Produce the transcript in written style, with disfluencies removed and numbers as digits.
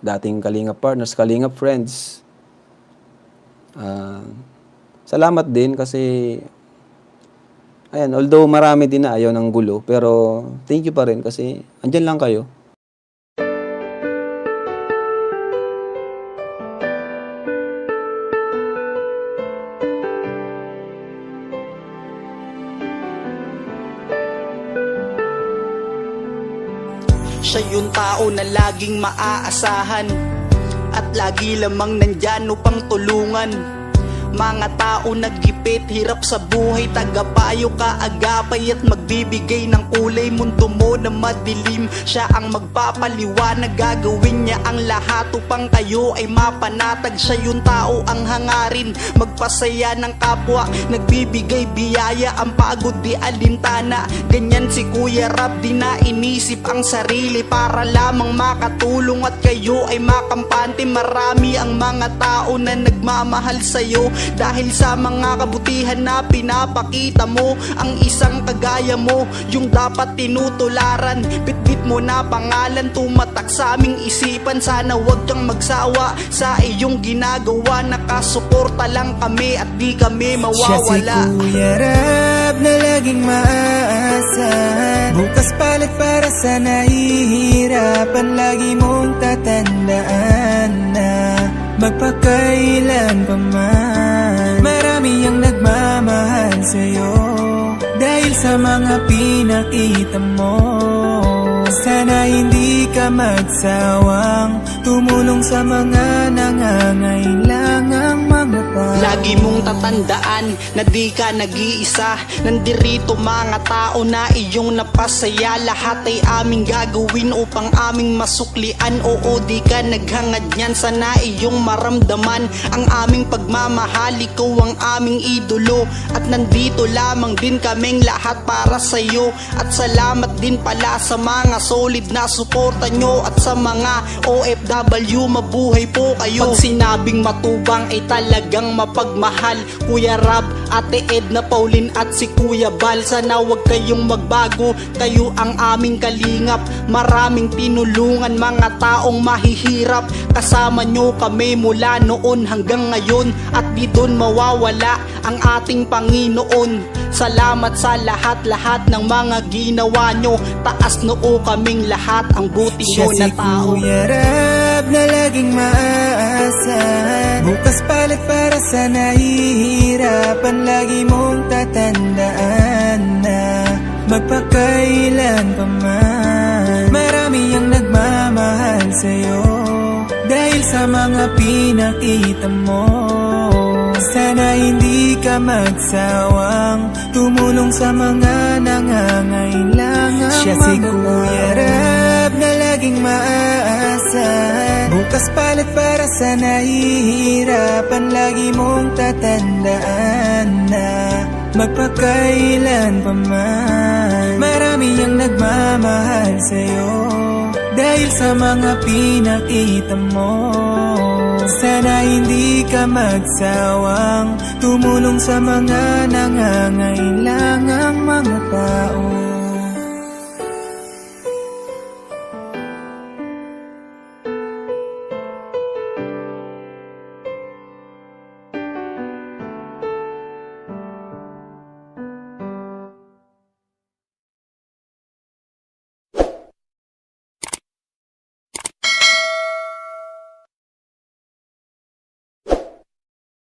dating Kalingap partners, Kalingap friends. Salamat din kasi ayan, although marami din na ayaw ng gulo, pero thank you pa rin kasi andyan lang kayo. Siya yung tao na laging maaasahan at lagi lamang nandyan upang tulungan. Mga tao naggipit, hirap sa buhay, tagapayo kaagapay at magbibigay ng kulay. Mundo mo na madilim, siya ang magpapaliwanag. Gagawin niya ang lahat upang kayo ay mapanatag. Siya yung tao ang hangarin, magpasaya ng kapwa, nagbibigay biyaya, ang pagod di alintana. Ganyan si Kuya Rab, di na inisip ang sarili para lamang makatulong at kayo ay makampante. Marami ang mga tao na nagmamahal sa'yo dahil sa mga kabutihan na pinapakita mo. Ang isang kagaya mo, yung dapat tinutularan. Bitbit mo na pangalan, tumatak sa aming isipan. Sana wag kang magsawa sa iyong ginagawa. Nakasuporta lang kami at di kami mawawala. Siya si Kuya Rab na laging maaasahan, bukas palit para sa nahihirapan. Lagi mong tatandaan na magpakailan pa man, marami ang nagmamahal sa'yo dahil sa mga pinakita mo. Sana hindi ka magsawang tumulong sa mga nangangailangang mga tao. Lagi mong tatandaan na di ka nag-iisa. Nandirito mga tao na iyong napasaya. Lahat ay aming gagawin upang aming masuklian. Oo, di ka naghangad niyan, sana iyong maramdaman ang aming pagmamahal. Ikaw ang aming idolo at nandito lamang din kaming lahat para sa'yo. At salamat din pala sa mga solid na suporta nyo at sa mga OFW, mabuhay po kayo. Pag sinabing matubang ay talagang mapagmahal. Kuya Rab, Ate Edna, Pauline at si Kuya Bal, sana wag kayong magbago, kayo ang aming kalingap. Maraming tinulungan mga taong mahihirap, kasama nyo kami mula noon hanggang ngayon, at di doon mawawala ang ating Panginoon. Salamat sa lahat-lahat ng mga ginawa nyo, taas noo kaming lahat ang buti nyo na tao. Siya si Kuya Rab na laging maaasahan, bukas palit para sa nahihirapan. Lagi mong tatandaan na magpakailan pa man, marami ang nagmamahal sa'yo dahil sa mga pinakita mo. Sana hindi ka magsawang tumulong sa mga nangangailangang. Siya si Kuya Rab na laging maaasahan, bukas palit para sa nahihirapan. Lagi mong tatandaan na magpakailan pa man, marami ang nagmamahal sa'yo dahil sa mga pinakita mo. Sana hindi ka magsawang tumulong sa mga nangangailangang mga tao.